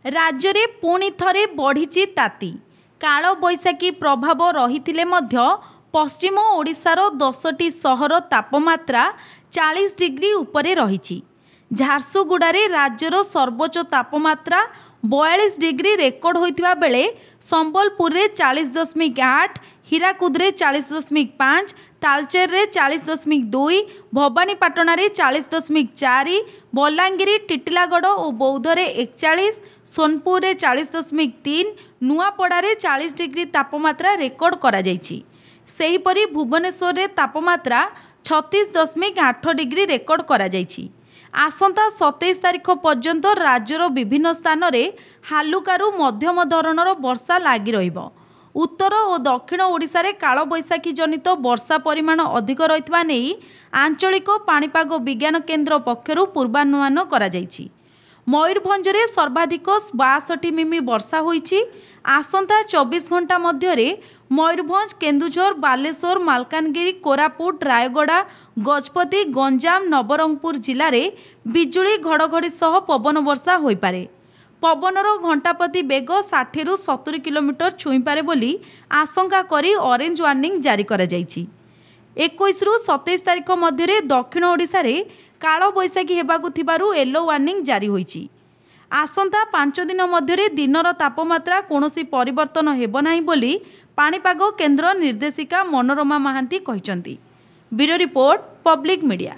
राज्य रे पुणी थरे बढ़ी ताती काल बैशाखी प्रभाव रही पश्चिम ओडिशार 10टी सहर तापमात्रा 40 डिग्री उपरे रही। झारसुगुड़े राज्यर सर्वोच्च तापमात्रा 42 डिग्री रेकर्ड होता बेले संबलपुर रे 40.8, हीराकुदे 40.5, तालचेर रे 40.2, भवानीपाटना रे 40.4, बलांगीर, टिटिलागढ़ और बौद्ध रे 41, सोनपुर रे 40.3, नुआपड़ा रे 40 डिग्री तापमात्रा रेकर्ड करा जायछि। सेहीपरि भुवनेश्वर रे तापमात्रा 36.8 डिग्री रेकर्ड करा जायछि। आसंता 27 तारिख पर्यंत राज्यर विभिन्न स्थान रे हालुकारु मध्यम धरणर वर्षा लागी रहिबो। उत्तर और दक्षिण ओडिशा रे काल बैशाखी जनित वर्षा परिमाण अधिक रहितबा नेई आंचलिक पाणीपाग विज्ञान केन्द्र पक्षरु पूर्वानुमान करा जायछि। मयूरभंज रे सर्वाधिक 62 मिमी वर्षा होईछि। आसंता 24 घंटा मध्यरे मयूरभंज, केन्दुझर, बालेश्वर, मालकानगिरी, कोरापुट, रायगड़ा, गजपति, गंजाम, नवरंगपुर जिले में बिजुली घड़घड़ी सह पवन वर्षा होई पारे। पवनर घंटाप्रति बेग 60 ରୁ 70 किलोमीटर छुईपारे बोली आशंका करी ऑरेंज वार्निंग जारी करा जायछि। 21 ରୁ 27 तारिख मध्य दक्षिण ओडिशा रे काल बैशाखी हेबाकु थिबारु येलो वार्निंग जारी होईछि। आसंता 5 दिन मध्य दिनर तापमात्रा कौनसी परिवर्तन हेब नाही बोली पाणीपाग केन्द्र निर्देशिका मनोरमा महांती कहिसंती। Bureau report, public media.